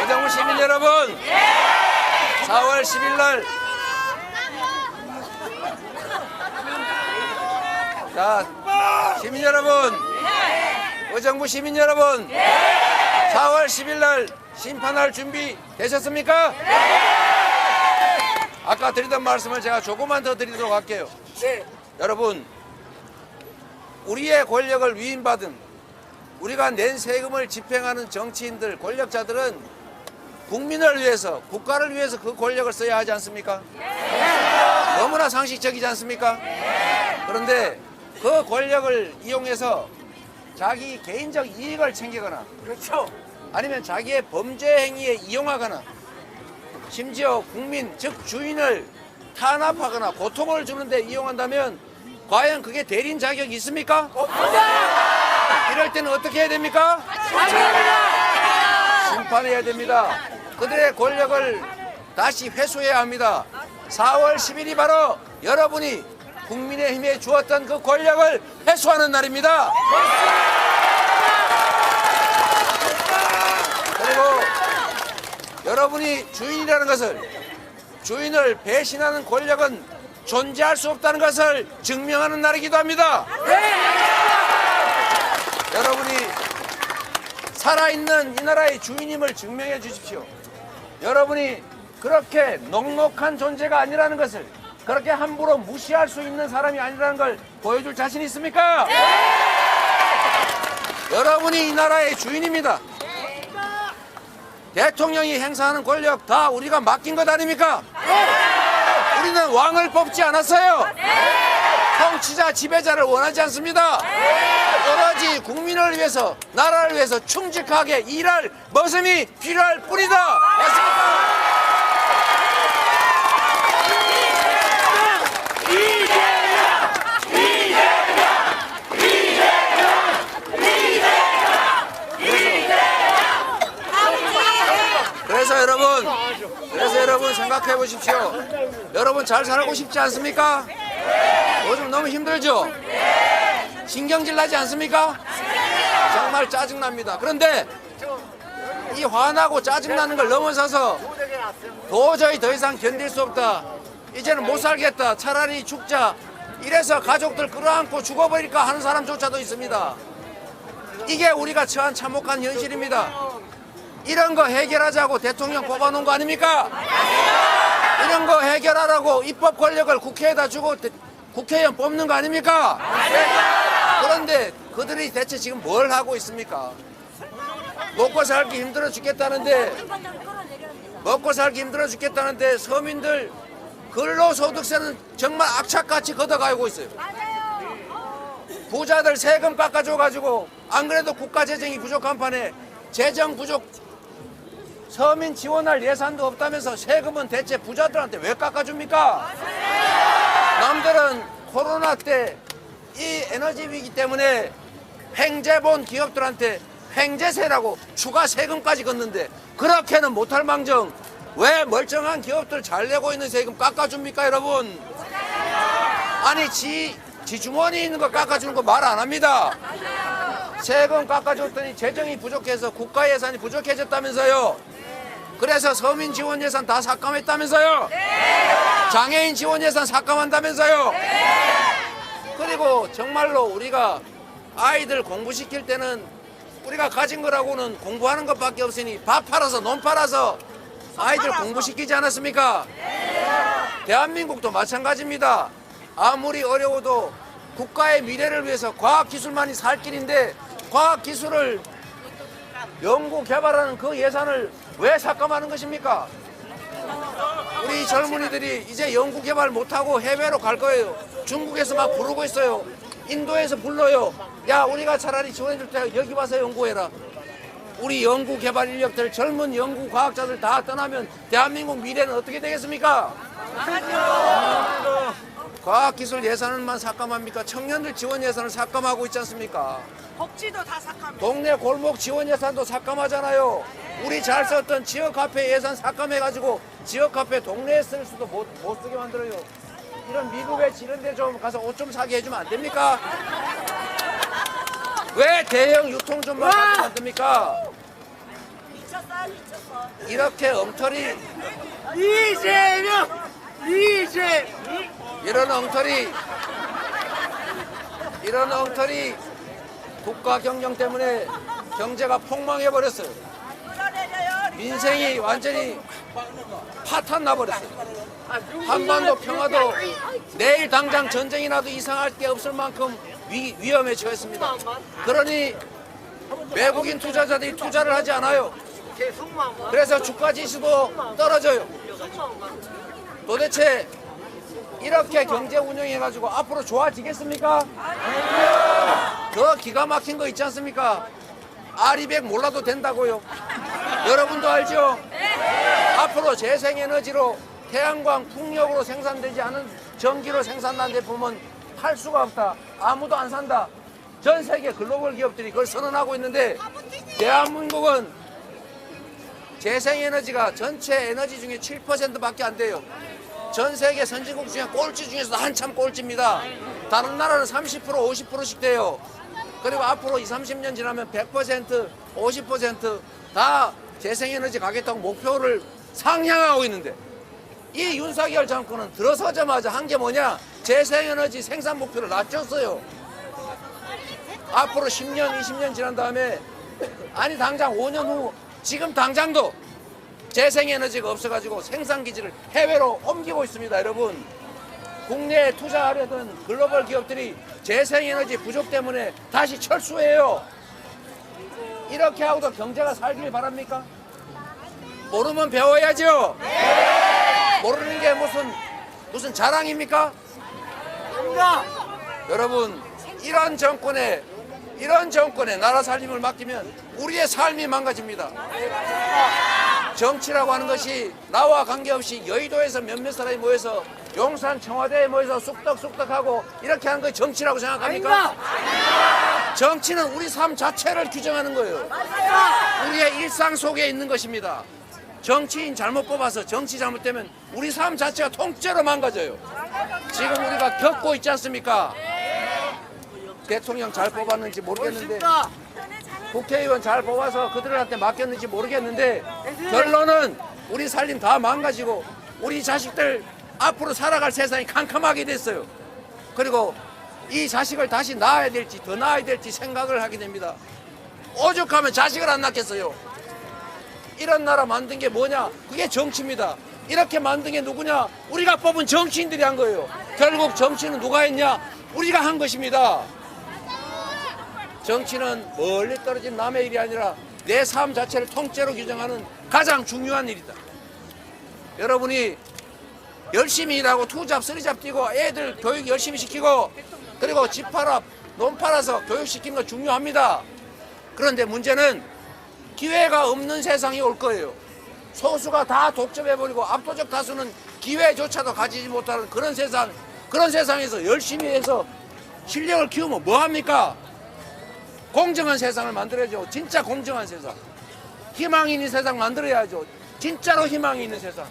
의정부 시민 여러분, 4월 10일 날 자, 시민 여러분, 의정부 시민 여러분, 4월 10일 날 심판할 준비 되셨습니까? 아까 드리던 말씀을 제가 조금만 더 드리도록 할게요. 여러분, 우리의 권력을 위임받은, 우리가 낸 세금을 집행하는 정치인들, 권력자들은 국민을 위해서, 국가를 위해서 그 권력을 써야 하지 않습니까? 너무나 상식적이지 않습니까? 그런데 그 권력을 이용해서 자기 개인적 이익을 챙기거나, 그렇죠. 아니면 자기의 범죄 행위에 이용하거나, 심지어 국민, 즉 주인을 탄압하거나 고통을 주는데 이용한다면 과연 그게 대리인 자격이 있습니까? 없습니다. 이럴 때는 어떻게 해야 됩니까? 심판해야 됩니다. 그들의 권력을 다시 회수해야 합니다. 4월 10일이 바로 여러분이 국민의힘에 주었던 그 권력을 회수하는 날입니다. 그리고 여러분이 주인이라는 것을, 주인을 배신하는 권력은 존재할 수 없다는 것을 증명하는 날이기도 합니다. 여러분이 살아있는 이 나라의 주인임을 증명해 주십시오. 여러분이 그렇게 넉넉한 존재가 아니라는 것을, 그렇게 함부로 무시할 수 있는 사람이 아니라는 걸 보여줄 자신 있습니까? 여러분이 이 나라의 주인입니다. 대통령이 행사하는 권력 다 우리가 맡긴 것 아닙니까? 우리는 왕을 뽑지 않았어요. 통치자, 지배자를 원하지 않습니다. 오로지 국민을 위해서, 나라를 위해서 충직하게 일할 모습이 필요할 뿐이다. 맞습니까? 그래서 여러분 생각해 보십시오. 여러분 잘 살고 싶지 않습니까? 요즘 너무 힘들죠? 신경질 나지 않습니까? 정말 짜증납니다. 그런데 이 화나고 짜증나는 걸 넘어서서 도저히 더 이상 견딜 수 없다, 이제는 못 살겠다, 차라리 죽자, 이래서 가족들 끌어안고 죽어버릴까 하는 사람조차도 있습니다. 이게 우리가 처한 참혹한 현실입니다. 이런 거 해결하자고 대통령 뽑아놓은 거 아닙니까? 이런 거 해결하라고 입법 권력을 국회에다 주고 국회의원 뽑는 거 아닙니까? 그런데 그들이 대체 지금 뭘 하고 있습니까? 먹고 살기 힘들어 죽겠다는데, 서민들 근로소득세는 정말 악착같이 걷어가고 있어요. 부자들 세금 깎아줘가지고, 안 그래도 국가 재정이 부족한 판에 재정 부족, 서민 지원할 예산도 없다면서 세금은 대체 부자들한테 왜 깎아줍니까? 남들은 코로나 때 이 에너지 위기 때문에 횡재 본 기업들한테 횡재세라고 추가 세금까지 걷는데, 그렇게는 못할 망정 왜 멀쩡한 기업들 잘 내고 있는 세금 깎아줍니까, 여러분? 아니 지 주머니에 있는 거 깎아주는 거 말 안 합니다. 세금 깎아줬더니 재정이 부족해서 국가 예산이 부족해졌다면서요. 그래서 서민 지원 예산 다 삭감했다면서요. 장애인 지원 예산 삭감한다면서요. 그리고 정말로 우리가 아이들 공부시킬 때는 우리가 가진 거라고는 공부하는 것밖에 없으니 밥 팔아서, 논 팔아서 아이들 공부시키지 않았습니까? 대한민국도 마찬가지입니다. 아무리 어려워도 국가의 미래를 위해서 과학기술만이 살 길인데, 과학기술을 연구 개발하는 그 예산을 왜 삭감하는 것입니까? 우리 젊은이들이 이제 연구 개발 못하고 해외로 갈 거예요. 중국에서 막 부르고 있어요. 인도에서 불러요. 야, 우리가 차라리 지원해줄 때 여기 와서 연구해라. 우리 연구 개발 인력들, 젊은 연구 과학자들 다 떠나면 대한민국 미래는 어떻게 되겠습니까? 과학기술 예산만 삭감합니까? 청년들 지원 예산을 삭감하고 있지 않습니까? 복지도 다 삭감. 동네 골목 지원 예산도 삭감하잖아요. 우리 잘 썼던 지역 카페 예산 삭감해가지고 지역 카페 동네에 쓸 수도 못 쓰게 만들어요. 이런 미국에 이런 데 좀 가서 옷 좀 사게 해주면 안 됩니까? 왜 대형 유통점만 만듭니까? 미쳤어요, 미쳤어. 이렇게 엉터리 이재명! 이런 엉터리 국가 경영 때문에 경제가 폭망해 버렸어요. 민생이 완전히 파탄 나버렸어요. 한반도 평화도 내일 당장 전쟁이 나도 이상할 게 없을 만큼 위험에 처했습니다. 그러니 외국인 투자자들이 투자를 하지 않아요. 그래서 주가 지수도 떨어져요. 도대체 이렇게 경제 운영해가지고 앞으로 좋아지겠습니까? 더 기가 막힌 거 있지 않습니까? 아리백 몰라도 된다고요. 여러분도 알죠? 앞으로 재생에너지로 태양광, 풍력으로 생산되지 않은 전기로 생산한 제품은 팔 수가 없다. 아무도 안 산다. 전 세계 글로벌 기업들이 그걸 선언하고 있는데 대한민국은 재생에너지가 전체 에너지 중에 7%밖에 안 돼요. 전 세계 선진국 중에 꼴찌 중에서도 한참 꼴찌입니다. 다른 나라는 30%, 50%씩 돼요. 그리고 앞으로 20, 30년 지나면 100%, 50%다 재생에너지 가겠다고 목표를 상향하고 있는데 이 윤석열 정권은 들어서자마자 한 게 뭐냐? 재생에너지 생산 목표를 낮췄어요. 앞으로 10년, 20년 지난 다음에 아니 당장 5년 후 지금 당장도 재생에너지가 없어가지고 생산기지를 해외로 옮기고 있습니다. 여러분 국내에 투자하려던 글로벌 기업들이 재생에너지 부족 때문에 다시 철수해요. 이렇게 하고도 경제가 살길 바랍니까? 모르면 배워야죠. 모르는 게 무슨 자랑입니까? 여러분 이런 정권에 나라 살림을 맡기면 우리의 삶이 망가집니다. 정치라고 하는 것이 나와 관계없이 여의도에서 몇몇 사람이 모여서 용산 청와대에 모여서 쑥덕쑥덕하고 이렇게 하는 거 정치라고 생각합니까? 정치는 우리 삶 자체를 규정하는 거예요. 우리의 일상 속에 있는 것입니다. 정치인 잘못 뽑아서 정치 잘못되면 우리 삶 자체가 통째로 망가져요. 지금 우리가 겪고 있지 않습니까? 대통령 잘 뽑았는지 모르겠는데 국회의원 잘 뽑아서 그들한테 맡겼는지 모르겠는데 결론은 우리 살림 다 망가지고 우리 자식들 앞으로 살아갈 세상이 캄캄하게 됐어요. 그리고 이 자식을 다시 낳아야 될지 더 낳아야 될지 생각을 하게 됩니다. 오죽하면 자식을 안 낳겠어요. 이런 나라 만든 게 뭐냐? 그게 정치입니다. 이렇게 만든 게 누구냐? 우리가 뽑은 정치인들이 한 거예요. 결국 정치는 누가 했냐? 우리가 한 것입니다. 정치는 멀리 떨어진 남의 일이 아니라 내 삶 자체를 통째로 규정하는 가장 중요한 일이다. 여러분이 열심히 일하고 투잡, 쓰리잡 뛰고 애들 교육 열심히 시키고 그리고 집 팔아, 논 팔아서 교육시키는 거 중요합니다. 그런데 문제는 기회가 없는 세상이 올 거예요. 소수가 다 독점해버리고 압도적 다수는 기회조차도 가지지 못하는 그런 세상에서 열심히 해서 실력을 키우면 뭐합니까? 공정한 세상을 만들어야죠. 진짜 공정한 세상. 희망이 있는 세상 만들어야죠. 진짜로 희망이 있는 세상.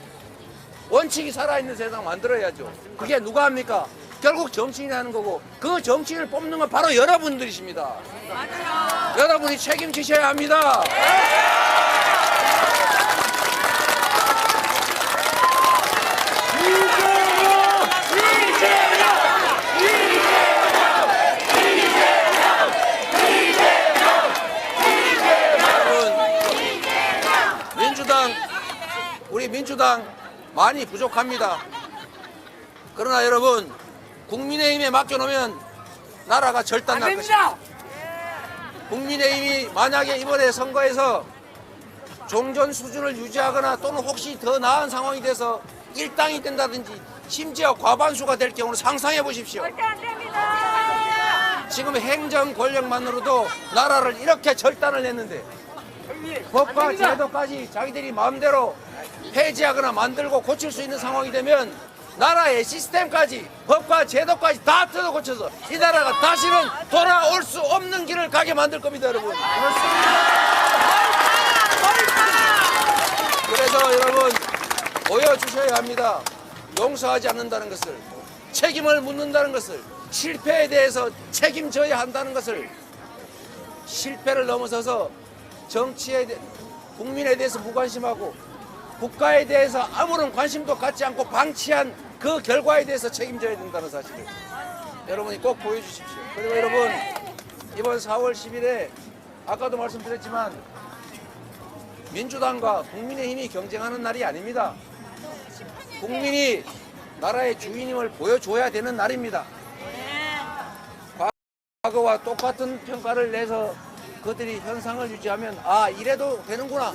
원칙이 살아있는 세상 만들어야죠. 그게 누가 합니까? 결국 정치인이 하는 거고 그 정치인을 뽑는 건 바로 여러분들이십니다. 여러분이 책임지셔야 합니다. 우리 민주당 많이 부족합니다. 그러나 여러분 국민의힘에 맡겨놓으면 나라가 절단날 것입니다. 국민의힘이 만약에 이번에 선거에서 종전 수준을 유지하거나 또는 혹시 더 나은 상황이 돼서 일당이 된다든지 심지어 과반수가 될 경우는 상상해 보십시오. 지금 행정 권력만으로도 나라를 이렇게 절단을 했는데 법과 제도까지 자기들이 마음대로 폐지하거나 만들고 고칠 수 있는 상황이 되면 나라의 시스템까지 법과 제도까지 다 뜯어 고쳐서 이 나라가 다시는 돌아올 수 없는 길을 가게 만들 겁니다, 여러분. 그래서 여러분 보여주셔야 합니다. 용서하지 않는다는 것을, 책임을 묻는다는 것을, 실패에 대해서 책임져야 한다는 것을, 실패를 넘어서서 국민에 대해서 무관심하고 국가에 대해서 아무런 관심도 갖지 않고 방치한 그 결과에 대해서 책임져야 된다는 사실을 여러분이 꼭 보여주십시오. 그리고 여러분, 이번 4월 10일에 아까도 말씀드렸지만 민주당과 국민의힘이 경쟁하는 날이 아닙니다. 국민이 나라의 주인임을 보여줘야 되는 날입니다. 과거와 똑같은 평가를 내서 그들이 현상을 유지하면 아, 이래도 되는구나,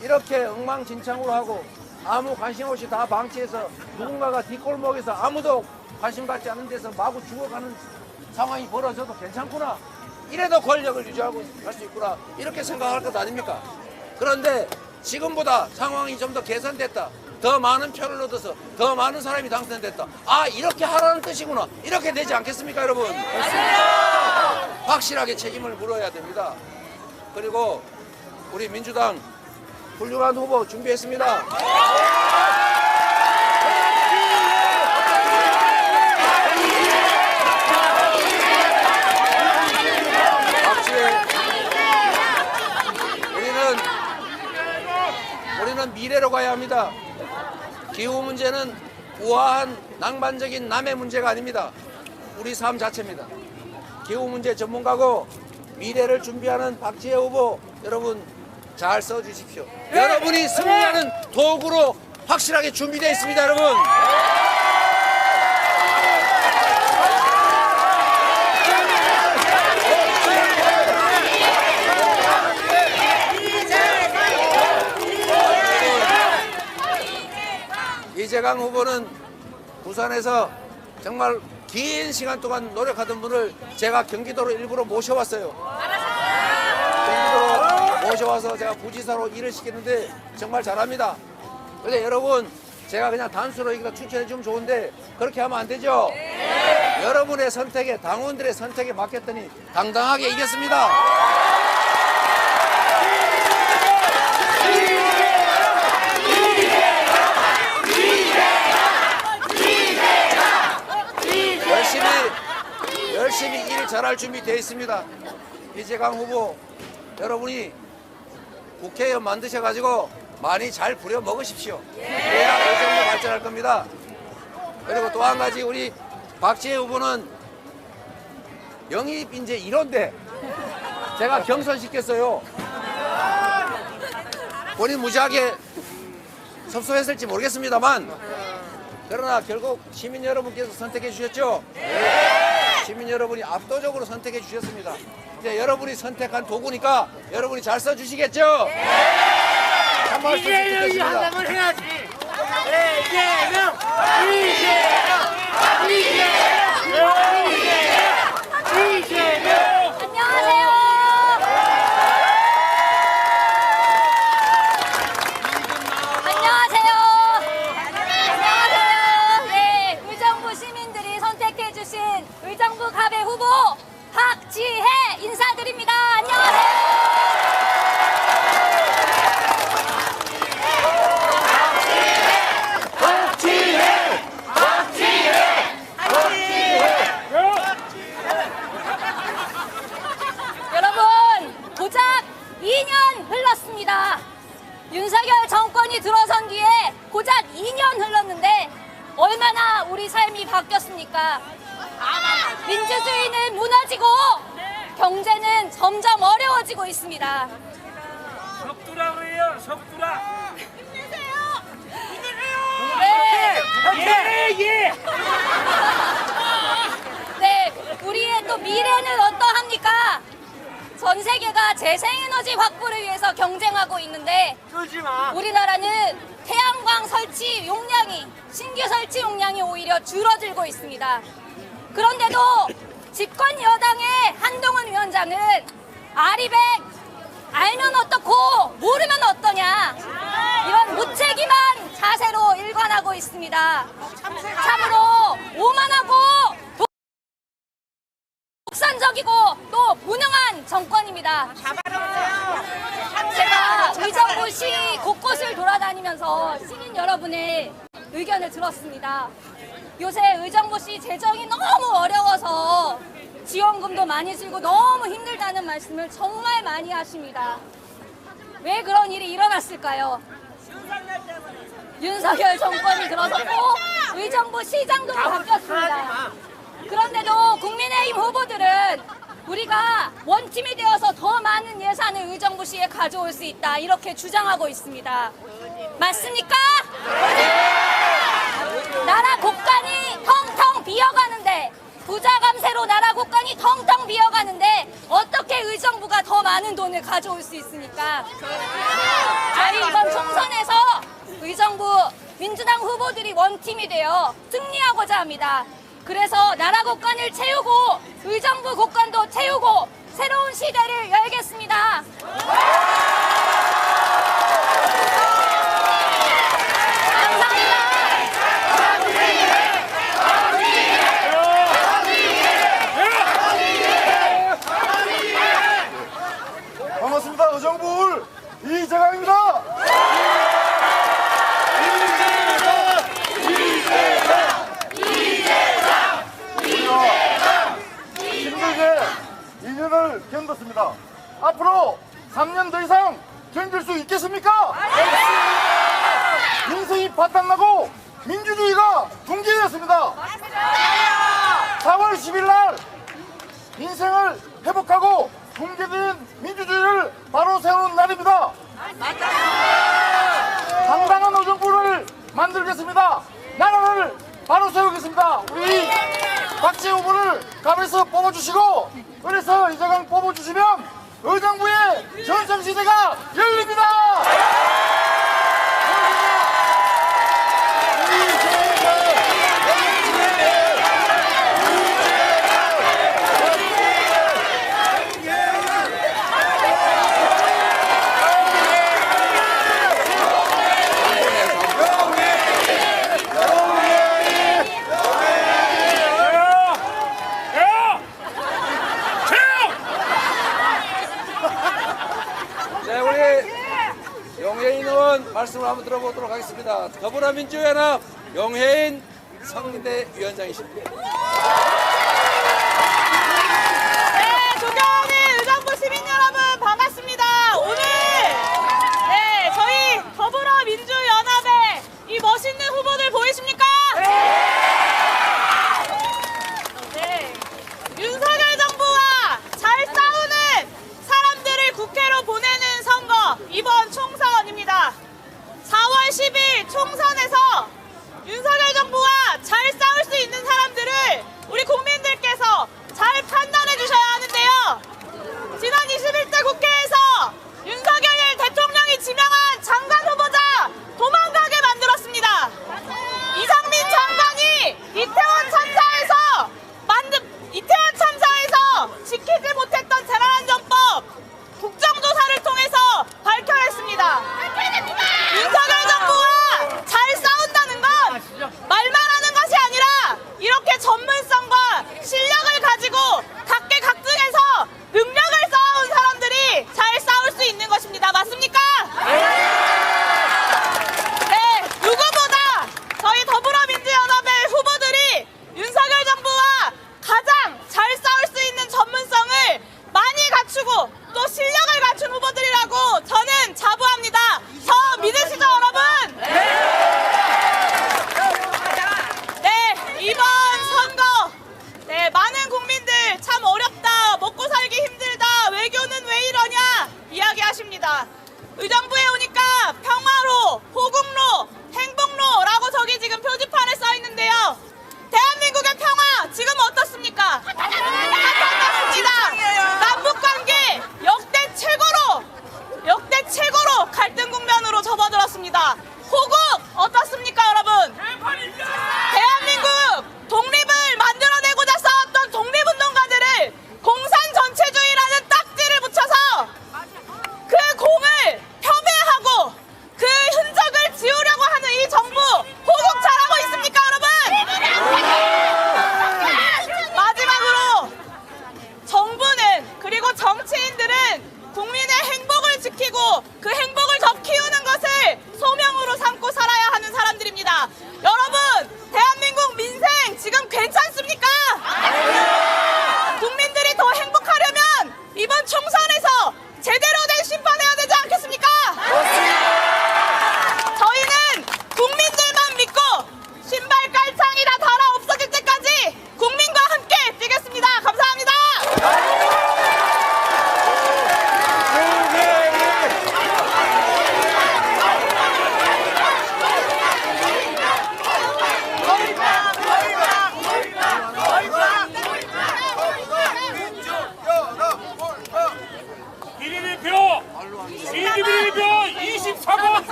이렇게 엉망진창으로 하고 아무 관심 없이 다 방치해서 누군가가 뒷골목에서 아무도 관심 갖지 않은 데서 마구 죽어가는 상황이 벌어져도 괜찮구나, 이래도 권력을 유지하고 갈 수 있구나, 이렇게 생각할 것 아닙니까? 그런데 지금보다 상황이 좀 더 개선됐다, 더 많은 표를 얻어서 더 많은 사람이 당선됐다, 아, 이렇게 하라는 뜻이구나, 이렇게 되지 않겠습니까, 여러분? 확실하게 책임을 물어야 됩니다. 그리고 우리 민주당 훌륭한 후보 준비했습니다. 우리는 미래로 가야 합니다. 기후 문제는 우아한 낭만적인 남의 문제가 아닙니다. 우리 삶 자체입니다. 기후 문제 전문가고 미래를 준비하는 박지혜 후보, 여러분 잘 써주십시오. 여러분이 승리하는 도구로 확실하게 준비되어 있습니다, 여러분. 이재강 후보는 부산에서 정말 긴 시간 동안 노력하던 분을 제가 경기도로 일부러 모셔왔어요. 경기도로 모셔와서 제가 부지사로 일을 시켰는데 정말 잘합니다. 근데 여러분, 제가 그냥 단수로 여기다 추천해주면 좋은데 그렇게 하면 안 되죠? 여러분의 선택에, 당원들의 선택에 맡겼더니 당당하게 이겼습니다. 열심히 일 잘할 준비 되어 있습니다. 이재강 후보, 여러분이 국회의원 만드셔가지고 많이 잘 부려 먹으십시오. 그래야 의정부 발전할 겁니다. 그리고 또 한 가지, 우리 박지혜 후보는 영입 이제 1호인데 제가 경선시켰어요. 본인 무지하게 섭섭했을지 모르겠습니다만, 그러나 결국 시민 여러분께서 선택해 주셨죠? 시민 여러분이 압도적으로 선택해 주셨습니다. 이제 여러분이 선택한 도구니까 여러분이 잘 써주시겠죠? 한 말씀 듣겠습니다. 한다면 해야지. 이재명, 이재명, 이재명, 이재명. 안녕하세요. 안녕하세요. 안녕하세요. 네, 의정부 시민들이 선택해주신 의정부 갑의 후보 박지혜 인사드립니다. 안녕하세요. 여러분, 고작 2년 흘렀습니다. 윤석열 정권이 들어선 뒤에 고작 2년 흘렀는데 얼마나 우리 삶이 바뀌었습니까? 민주주의는 무너지고 경제는 점점 어려워지고 있습니다. 석두라 그래요, 석두라. 힘내세요. 예. 네, 우리의 또 미래는 어떠합니까? 전 세계가 재생에너지 확보를 위해서 경쟁하고 있는데 쫄지 마. 우리나라는 태양광 설치 용량이, 신규 설치 용량이 오히려 줄어들고 있습니다. 그런데도 집권 여당의 한동훈 위원장은 아리백, 알면 어떻고 모르면 어떠냐, 이런 무책임한 자세로 일관하고 있습니다. 참으로 오만하고 독산적이고 또 무능한 정권입니다. 제가 의정부시 곳곳을 돌아다니면서 시민 여러분의 의견을 들었습니다. 요새 의정부시 재정이 너무 어려워서 지원금도 많이 줄고 너무 힘들다는 말씀을 정말 많이 하십니다. 왜 그런 일이 일어났을까요? 윤석열 정권이 들어섰고 의정부 시장도 바뀌었습니다. 그런데도 국민의힘 후보들은 우리가 원팀이 되어서 더 많은 예산을 의정부시에 가져올 수 있다 이렇게 주장하고 있습니다. 맞습니까? 나라 곳간이 텅텅 비어가는데 부자 감세로 나라 곳간이 텅텅 비어가는데 어떻게 의정부가 더 많은 돈을 가져올 수 있습니까? 저희 이번 총선에서 의정부 민주당 후보들이 원팀이 되어 승리하고자 합니다. 그래서 나라 곳간을 채우고 의정부 곳간도 채우고 새로운 시대를 열겠습니다. 반갑습니다. 의정부 이재강입니다. 우리가 힘들게 2년을 견뎠습니다. 앞으로 3년 더 이상 견딜 수 있겠습니까? 인생이 바탕나고 민주주의가 붕괴되었습니다. 4월 10일 날 인생을 회복하고 붕괴된 민주주의를 바로 세우는 날입니다. 당당한 의정부를 만들겠습니다. 나라를 바로 세우겠습니다. 우리 박지 후보를 갑에서 뽑아주시고 그래서 이재강 뽑아주시면 의정부의 전성시대가 열립니다. 네, 우리 용혜인 의원 말씀을 한번 들어보도록 하겠습니다. 더불어민주연합 용혜인 상임대 위원장이십니다. 네, 존경하는 의정부 시민 여러분 반갑습니다. 오늘 저희 더불어민주연합의 이 멋있는 후보들 보이십니까? 네, 윤석열 정부와 잘 싸우는 사람들을 국회로 보내는 선거 이번 총선입니다. 4월 10일 총선에서 윤석열 정부와 잘 싸울 수 있는 사람들을 우리 국민들께서 잘 판단해 주셔야 하는데요. 지난 21대 국회에서 윤석열 대통령이 지명한 장관 후보자 도망가게 만들었습니다. 이상민 장관이 이태원 참사에서 지키지 못했던 재난안전법 국정조사를 통해서 밝혀냈습니다. 윤석열 정부와 잘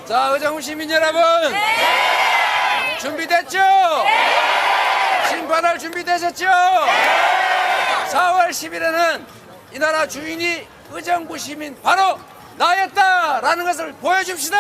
자, 의정부 시민 여러분. 준비됐죠? 심판할 준비되셨죠? 4월 10일에는 이 나라 주인이 의정부 시민 바로 나였다라는 것을 보여줍시다.